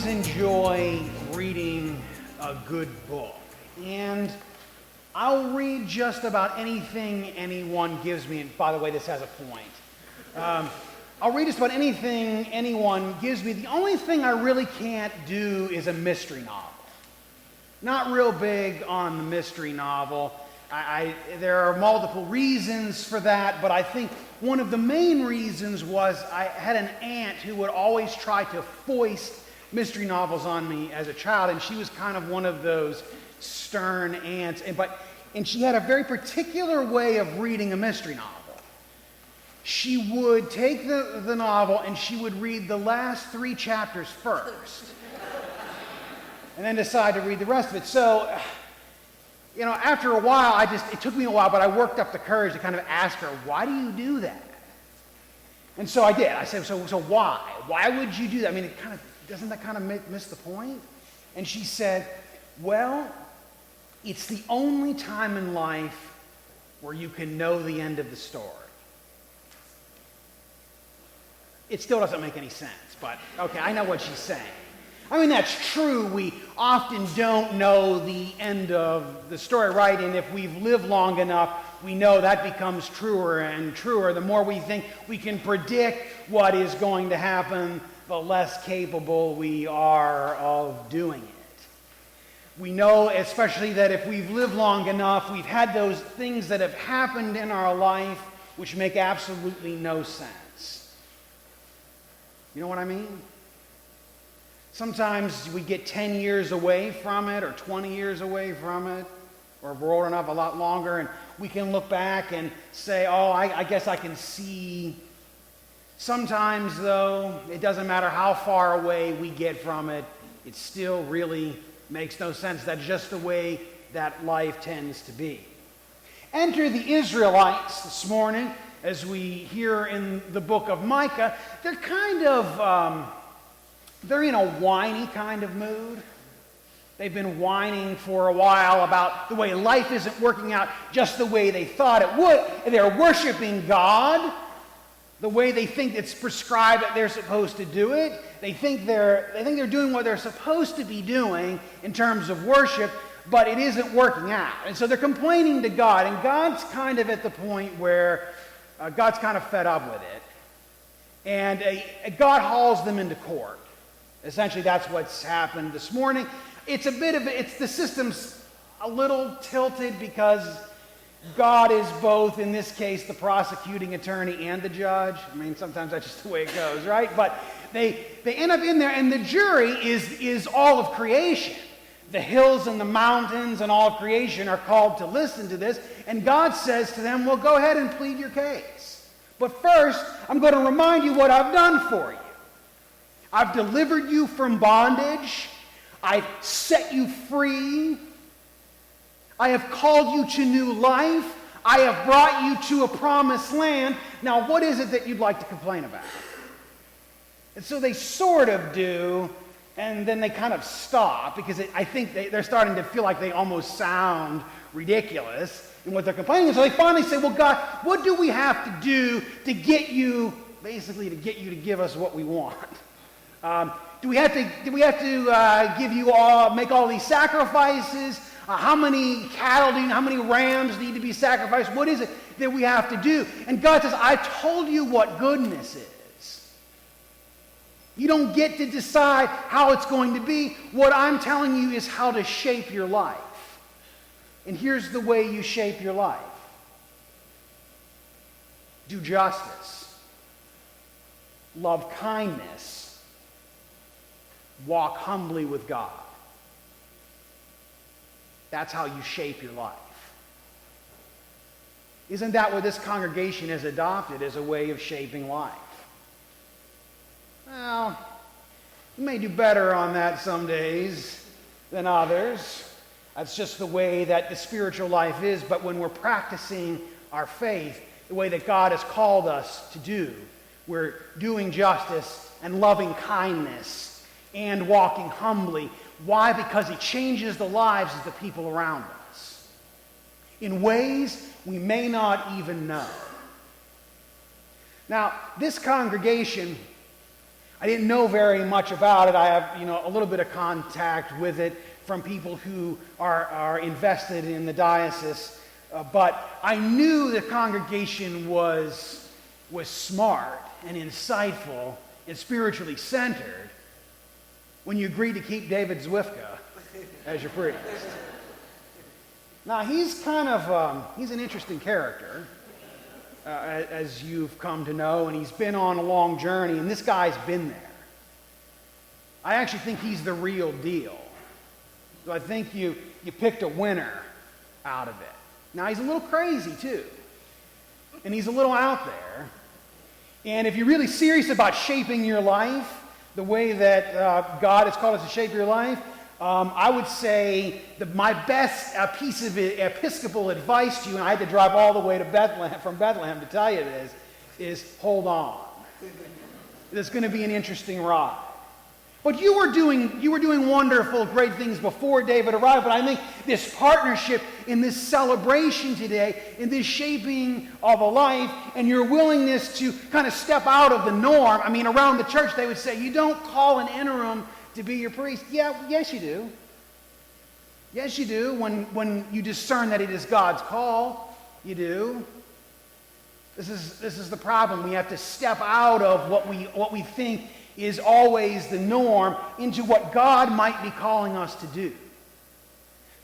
always enjoy reading a good book, and I'll read just about anything anyone gives me. And by the way, this has a point. I'll read just about anything anyone gives me. The only thing I really can't do is a mystery novel. Not real big on the mystery novel. There are multiple reasons for that, but I think one of the main reasons was I had an aunt who would always try to foist mystery novels on me as a child, and she was kind of one of those stern aunts. And she had a very particular way of reading a mystery novel. She would take the novel and she would read the last 3 chapters first, and then decide to read the rest of it. So, after a while, it took me a while, but I worked up the courage to kind of ask her, why do you do that? And so I did. I said, so why? Why would you do that? I mean, doesn't that kind of miss the point? And she said, well, it's the only time in life where you can know the end of the story. It still doesn't make any sense, but okay, I know what she's saying. I mean, that's true. We often don't know the end of the story, right? And if we've lived long enough, we know that becomes truer and truer. The more we think we can predict what is going to happen, the less capable we are of doing it. We know, especially, that if we've lived long enough, we've had those things that have happened in our life which make absolutely no sense. You know what I mean? Sometimes we get 10 years away from it, or 20 years away from it, or if we're old enough, a lot longer, and we can look back and say, oh, I guess I can see. Sometimes, though, it doesn't matter how far away we get from it, it still really makes no sense. That's just the way that life tends to be. Enter the Israelites this morning, as we hear in the book of Micah. They're kind of... They're in a whiny kind of mood. They've been whining for a while about the way life isn't working out just the way they thought it would. They're worshiping God the way they think it's prescribed that they're supposed to do it. They think they're doing what they're supposed to be doing in terms of worship, but it isn't working out. And so they're complaining to God, and God's kind of at the point where God's kind of fed up with it. And God hauls them into court. Essentially, that's what's happened this morning. The system's a little tilted because God is both, in this case, the prosecuting attorney and the judge. I mean, sometimes that's just the way it goes, right? But they end up in there, and the jury is all of creation. The hills and the mountains and all of creation are called to listen to this, and God says to them, well, go ahead and plead your case. But first, I'm going to remind you what I've done for you. I've delivered you from bondage. I've set you free. I have called you to new life. I have brought you to a promised land. Now, what is it that you'd like to complain about? And so they sort of do, and then they kind of stop, because I think they're starting to feel like they almost sound ridiculous in what they're complaining. And so they finally say, well, God, what do we have to do to get you to give us what we want? Do we have to give you make all these sacrifices? How many cattle how many rams need to be sacrificed? What is it that we have to do? And God says, I told you what goodness is. You don't get to decide how it's going to be. What I'm telling you is how to shape your life. And here's the way you shape your life. Do justice. Love kindness. Walk humbly with God. That's how you shape your life. Isn't that what this congregation has adopted as a way of shaping life? Well, you may do better on that some days than others. That's just the way that the spiritual life is. But when we're practicing our faith the way that God has called us to do, we're doing justice and loving kindness and walking humbly. Why? Because it changes the lives of the people around us in ways we may not even know. Now, this congregation I didn't know very much about it. I have, a little bit of contact with it from people who are invested in the diocese. But I knew the congregation was smart and insightful and spiritually centered when you agreed to keep David Zwifka as your priest. Now, he's he's an interesting character, as you've come to know, and he's been on a long journey, and this guy's been there. I actually think he's the real deal. So I think you picked a winner out of it. Now, he's a little crazy, too, and he's a little out there. And if you're really serious about shaping your life the way that God has called us to shape your life, I would say that my best piece of Episcopal advice to you, and I had to drive all the way to from Bethlehem to tell you this, is hold on. It's going to be an interesting ride. But you were doing wonderful, great things before David arrived. But I think this partnership in this celebration today, in this shaping of a life, and your willingness to kind of step out of the norm. I mean, around the church they would say, you don't call an interim to be your priest. Yes, you do. Yes, you do. When you discern that it is God's call, you do. This is the problem. We have to step out of what we think is always the norm into what God might be calling us to do.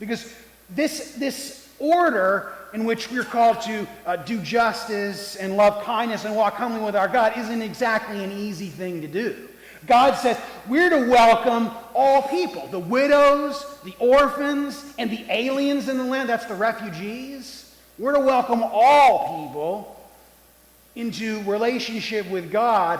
Because this order in which we're called to do justice and love kindness and walk humbly with our God isn't exactly an easy thing to do. God says we're to welcome all people, the widows, the orphans, and the aliens in the land. That's the refugees. We're to welcome all people into relationship with God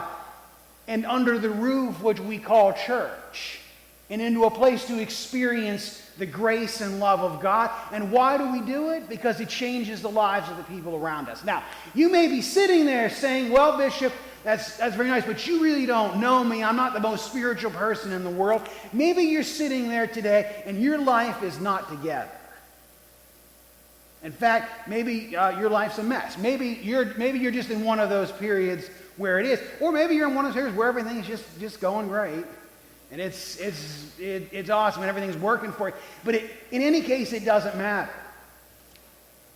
and under the roof which we call church, and into a place to experience the grace and love of God. And why do we do it? Because it changes the lives of the people around us. Now, you may be sitting there saying, well, Bishop, that's very nice, but you really don't know me. I'm not the most spiritual person in the world. Maybe you're sitting there today and your life is not together. In fact, maybe your life's a mess. Maybe you're just in one of those periods where it is, or maybe you're in one of those areas where everything's just going great, and it's awesome and everything's working for you. But in any case, it doesn't matter.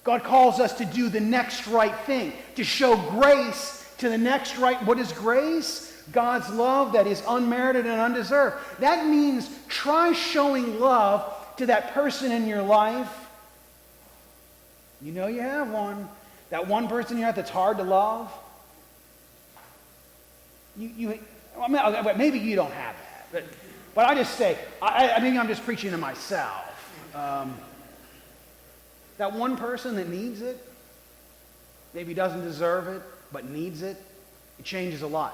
God calls us to do the next right thing, to show grace to the next right. What is grace? God's love that is unmerited and undeserved. That means try showing love to that person in your life. You know you have one. That one person in your life that's hard to love. Maybe you don't have that. But I just say, I think I'm just preaching to myself. That one person that needs it, maybe doesn't deserve it, but needs it, it changes a life.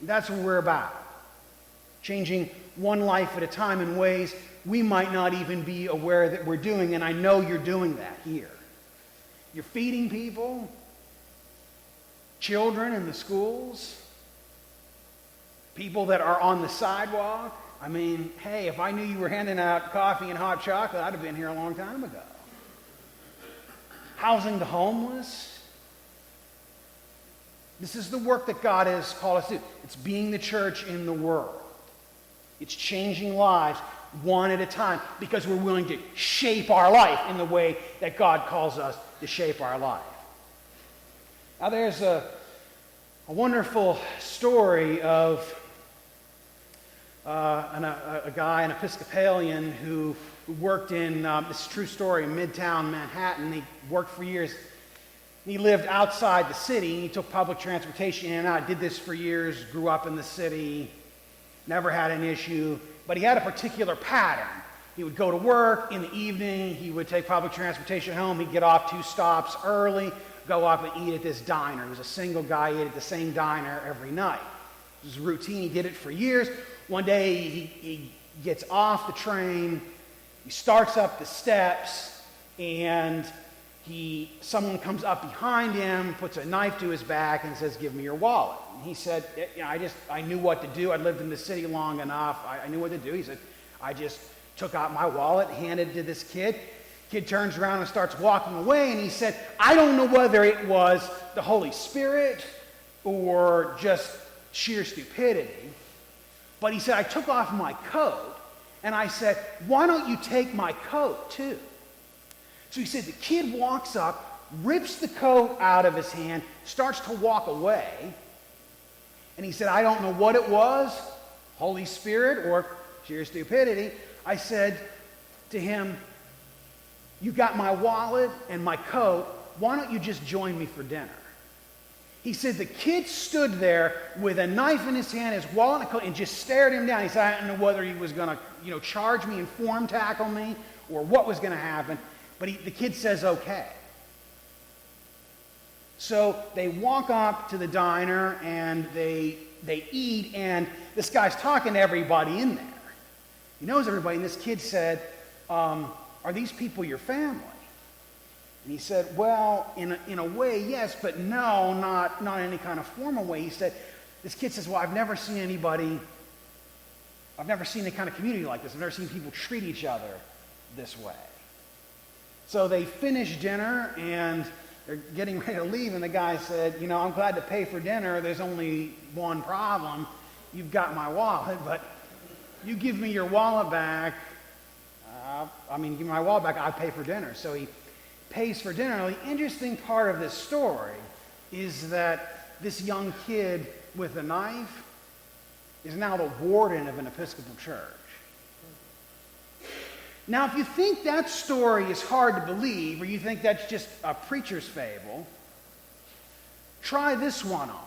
That's what we're about. Changing one life at a time in ways we might not even be aware that we're doing, and I know you're doing that here. You're feeding people, children in the schools, people that are on the sidewalk. I mean, hey, if I knew you were handing out coffee and hot chocolate, I'd have been here a long time ago. Housing the homeless. This is the work that God has called us to do. It's being the church in the world. It's changing lives one at a time because we're willing to shape our life in the way that God calls us to shape our life. Now there's a wonderful story of a guy, an Episcopalian, who worked in, this is a true story, in Midtown Manhattan. He worked for years. He lived outside the city. He took public transportation in and out. Did this for years, grew up in the city, never had an issue. But he had a particular pattern. He would go to work in the evening. He would take public transportation home. He'd get off 2 stops early, go up and eat at this diner. He was a single guy. He ate at the same diner every night. It was routine. He did it for years. One day he gets off the train. He starts up the steps, and someone comes up behind him, puts a knife to his back, and says, "Give me your wallet." And he said, I knew what to do. I'd lived in the city long enough. I knew what to do. He said, I just took out my wallet, handed it to this kid. Kid turns around and starts walking away, and he said, I don't know whether it was the Holy Spirit or just sheer stupidity. But he said, I took off my coat, and I said, why don't you take my coat too? So he said the kid walks up, rips the coat out of his hand, starts to walk away. And he said, I don't know what it was, Holy Spirit or sheer stupidity. I said to him, you've got my wallet and my coat. Why don't you just join me for dinner? He said the kid stood there with a knife in his hand, his wallet and coat, and just stared him down. He said, I don't know whether he was going to, charge me and form tackle me or what was going to happen. But the kid says, okay. So they walk up to the diner and they eat, and this guy's talking to everybody in there. He knows everybody, and this kid said, are these people your family? And he said, well, in a way, yes, but no, not in any kind of formal way. He said, this kid says, well, I've never seen any kind of community like this. I've never seen people treat each other this way. So they finished dinner, and they're getting ready to leave, and the guy said, I'm glad to pay for dinner. There's only one problem. You've got my wallet, but you give me your wallet back. Give me my wallet back, I'll pay for dinner. So he pays for dinner. Now, the interesting part of this story is that this young kid with a knife is now the warden of an Episcopal church. Now, if you think that story is hard to believe, or you think that's just a preacher's fable, try this one on.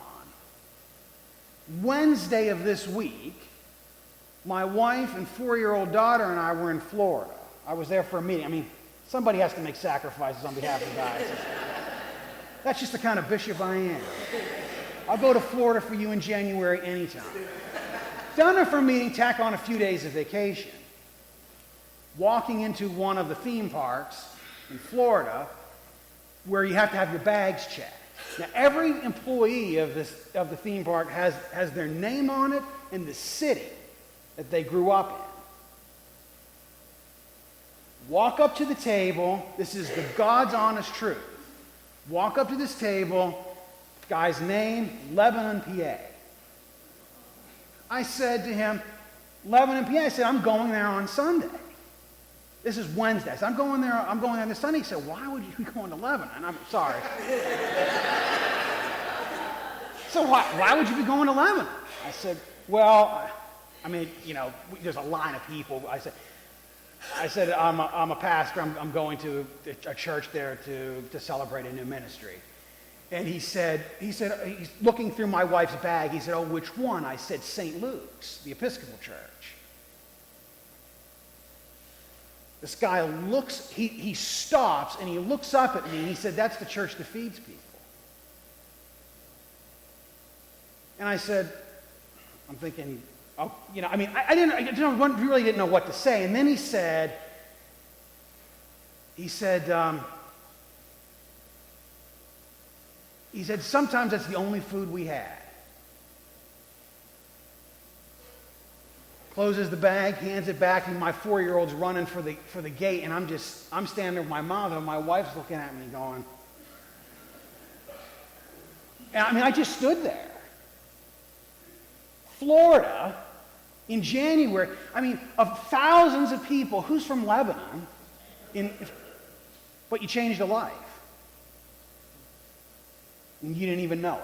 Wednesday of this week, my wife and 4-year-old daughter and I were in Florida. I was there for a meeting. Somebody has to make sacrifices on behalf of the diocese. That's just the kind of bishop I am. I'll go to Florida for you in January anytime. Done there for a meeting, tack on a few days of vacation. Walking into one of the theme parks in Florida where you have to have your bags checked. Now, every employee of the theme park has their name on it and the city that they grew up in. Walk up to the table. This is the God's honest truth. Walk up to this table. Guy's name, Lebanon, PA. I said to him, Lebanon, PA. I said, I'm going there on Sunday. This is Wednesday. So I'm going there this Sunday. He said, why would you be going to Lebanon? I'm sorry. So why would you be going to Lebanon? I said, well, there's a line of people. I said, I'm a pastor. I'm going to a church there to celebrate a new ministry. And he said, he's looking through my wife's bag. He said, oh, which one? I said, St. Luke's, the Episcopal Church. This guy looks, he stops and he looks up at me and he said, that's the church that feeds people. And I said, I'm thinking, oh, I really didn't know what to say. And then he said, sometimes that's the only food we had. Closes the bag, hands it back, and my 4-year-old's running for the gate, and I'm standing there with my mom, and my wife's looking at me going, and I just stood there. Florida, in January, of thousands of people, who's from Lebanon, but you changed a life. And you didn't even know it.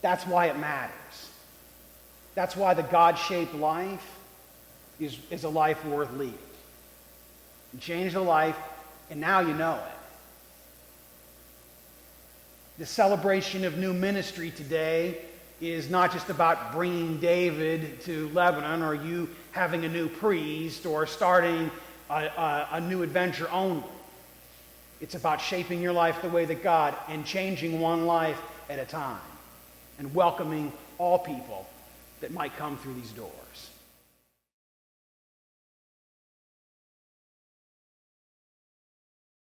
That's why it matters. That's why the God-shaped life is a life worth leading. You changed a life, and now you know it. The celebration of new ministry today is not just about bringing David to Lebanon, or you having a new priest, or starting a new adventure only. It's about shaping your life the way that God, and changing one life at a time, and welcoming all people that might come through these doors.